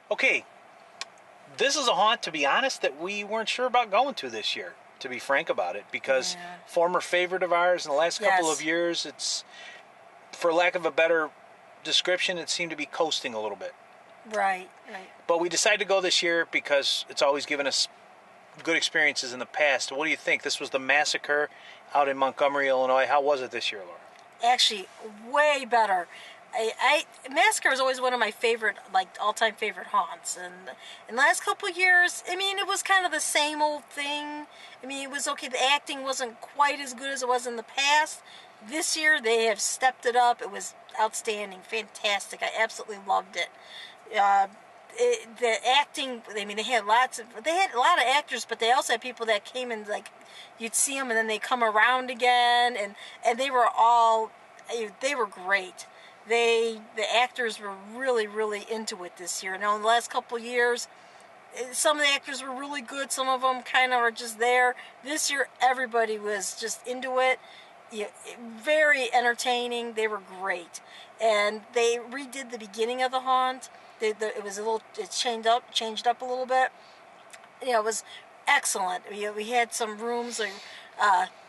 Okay, this is a haunt, to be honest, that we weren't sure about going to this year, to be frank about it, because former favorite of ours in the last couple of years, it's, for lack of a better description, it seemed to be coasting a little bit. Right. But we decided to go this year because it's always given us good experiences in the past. What do you think? This was the Massacre out in Montgomery, Illinois. How was it this year, Laura? Actually, way better. Massacre is always one of my favorite, like, all-time favorite haunts. And in the last couple of years, I mean, it was kind of the same old thing. I mean, it was okay. The acting wasn't quite as good as it was in the past. This year, they have stepped it up. It was outstanding, fantastic. I absolutely loved it. The acting, I mean, they had a lot of actors, but they also had people that came and, like, you'd see them and then they come around again, and they were great. The actors were really, really into it this year. Now, in the last couple of years, some of the actors were really good. Some of them kind of are just there. This year, everybody was just into it. Very entertaining. They were great. And they redid the beginning of the haunt. It was it changed up a little bit. It was excellent. We had some rooms like,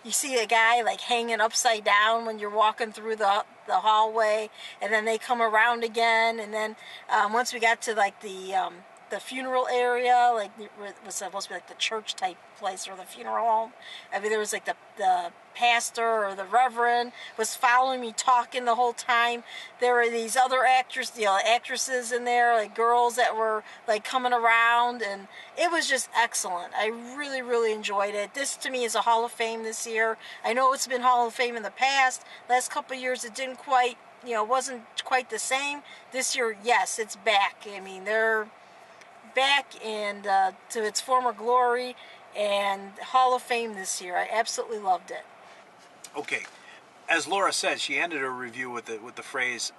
you see a guy like hanging upside down when you're walking through the hallway, and then they come around again, and then once we got to like the funeral area, like it was supposed to be like the church type place or the funeral home. I mean, there was like the pastor or the reverend was following me talking the whole time. There were these other actresses in there, like girls that were like coming around, and it was just excellent. I really, really enjoyed it. This to me is a Hall of Fame this year. I know it's been Hall of Fame in the past. Last couple of years it didn't quite, wasn't quite the same. This year, yes, it's back. I mean, they're back and to its former glory, and Hall of Fame this year. I absolutely loved it. Okay, as Laura said, she ended her review with the phrase,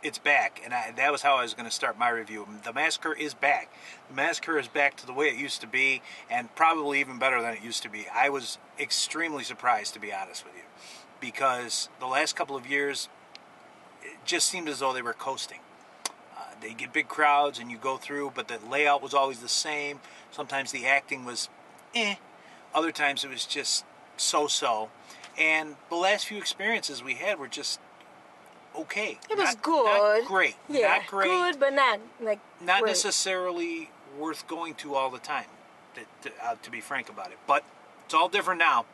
"It's back," and that was how I was going to start my review. The Massacre is back. The Massacre is back to the way it used to be, and probably even better than it used to be. I was extremely surprised, to be honest with you, because the last couple of years, it just seemed as though they were coasting. They get big crowds and you go through, but the layout was always the same. Sometimes the acting was other times it was just so-so. And the last few experiences we had were just okay. It was good. Not great. Yeah, not great. Good, but not like not great. Necessarily worth going to all the time, to be frank about it. But it's all different now.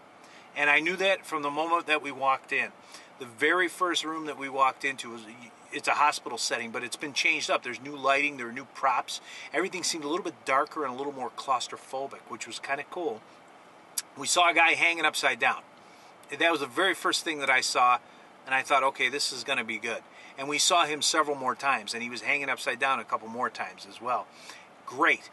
And I knew that from the moment that we walked in. The very first room that we walked into it's a hospital setting, but it's been changed up. There's new lighting, there are new props. Everything seemed a little bit darker and a little more claustrophobic, which was kind of cool. We saw a guy hanging upside down. That was the very first thing that I saw, and I thought, okay, this is going to be good. And we saw him several more times, and he was hanging upside down a couple more times as well. Great.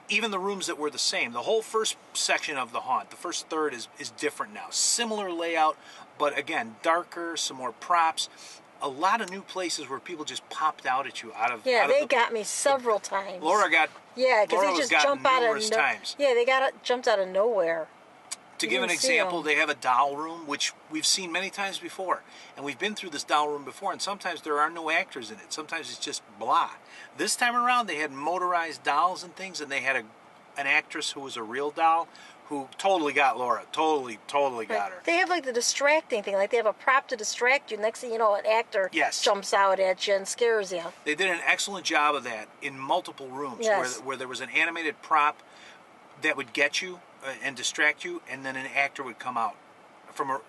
Even the rooms that were the same, the whole first section of the haunt, the first third is different now. Similar layout, but again, darker, some more props. A lot of new places where people just popped out at you they got me several times. Laura got because they just jump out of times. Yeah, they jumped out of nowhere. To give an example, they have a doll room, which we've seen many times before, and we've been through this doll room before, and sometimes there are no actors in it. Sometimes it's just blah. This time around, they had motorized dolls and things, and they had an actress who was a real doll, who totally got Laura. Totally got her. They have like the distracting thing. Like they have a prop to distract you. Next thing you know, an actor jumps out at you and scares you. They did an excellent job of that in multiple rooms where there was an animated prop that would get you and distract you, and then an actor would come out.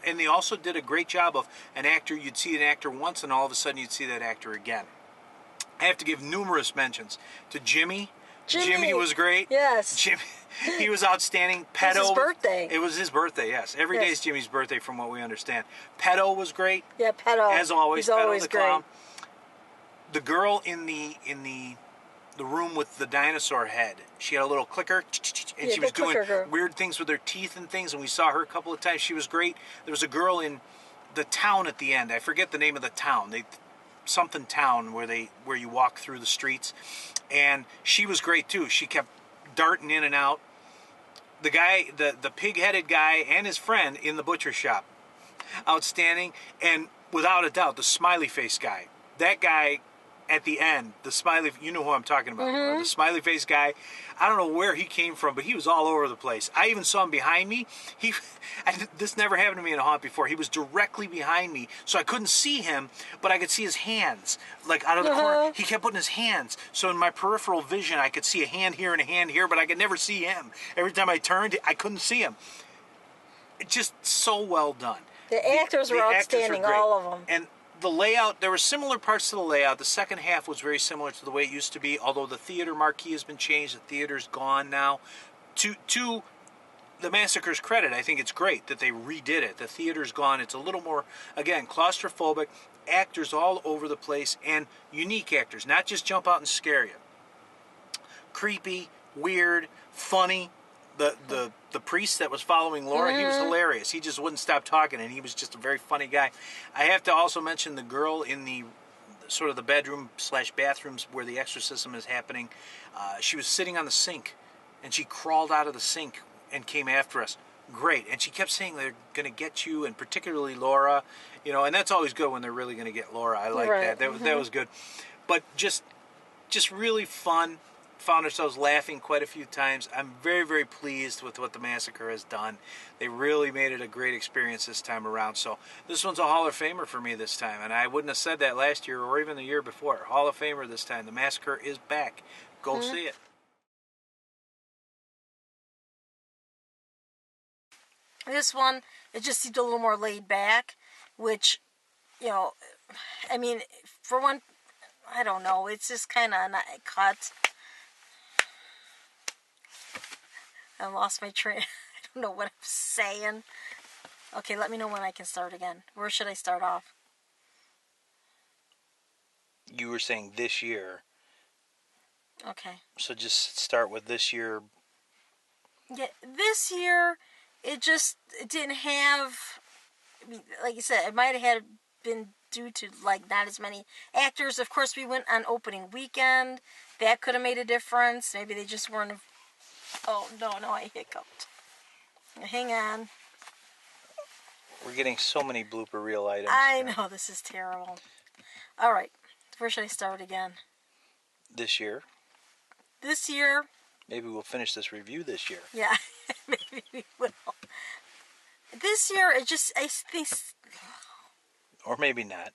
And they also did a great job of an actor. You'd see an actor once, and all of a sudden you'd see that actor again. I have to give numerous mentions to Jimmy. Jimmy was great. Yes. Jimmy, he was outstanding. Pedo. It was his birthday. It was his birthday, yes. Every day is Jimmy's birthday from what we understand. Pedo was great. Yeah, Pedo. As always, He's Pedo always the great. clown. The girl in the room with the dinosaur head, she had a little clicker, and she was doing weird things with her teeth and things, and we saw her a couple of times. She was great. There was a girl in the town at the end. I forget the name of the town. Something town where you walk through the streets, and she was great too. She kept darting in and out. The guy, the pig-headed guy, and his friend in the butcher shop, outstanding. And without a doubt, the smiley face guy. That guy at the end, the smiley, you know who I'm talking about, the smiley face guy. I don't know where he came from, but he was all over the place. I even saw him behind me. This never happened to me in a haunt before. He was directly behind me, so I couldn't see him, but I could see his hands, like out of the corner. He kept putting his hands, so in my peripheral vision, I could see a hand here and a hand here, but I could never see him. Every time I turned, I couldn't see him. It's just so well done. The actors were outstanding, all of them. And the layout, there were similar parts to the layout. The second half was very similar to the way it used to be, although the theater marquee has been changed. The theater's gone now. To the Massacre's credit, I think it's great that they redid it. The theater's gone. It's a little more, again, claustrophobic, actors all over the place, and unique actors, not just jump out and scare you. Creepy, weird, funny. The priest that was following Laura, he was hilarious. He just wouldn't stop talking, and he was just a very funny guy. I have to also mention the girl in the sort of the bedroom / bathrooms where the exorcism is happening. She was sitting on the sink, and she crawled out of the sink and came after us. Great. And she kept saying they're going to get you, and particularly Laura, you know, and that's always good when they're really going to get Laura. I like that. That was good. But just really fun. Found ourselves laughing quite a few times. I'm very, very pleased with what the Massacre has done. They really made it a great experience this time around. So this one's a Hall of Famer for me this time, and I wouldn't have said that last year or even the year before. Hall of Famer this time. The Massacre is back. Go see it. This one, it just seemed a little more laid back, which, you know, I mean, for one, I don't know, it's just kind of cut. I lost my train. I don't know what I'm saying. Okay, let me know when I can start again. Where should I start off? You were saying this year. Okay. So just start with this year. Yeah, this year, it didn't have, I mean, like you said, it might have been due to, like, not as many actors. Of course, we went on opening weekend. That could have made a difference. Maybe they just weren't. Oh, no, I hiccuped. Hang on. We're getting so many blooper reel items. I know, this is terrible. All right, where should I start again? This year. This year. Maybe we'll finish this review this year. Yeah, maybe we will. This year, I think... Or maybe not.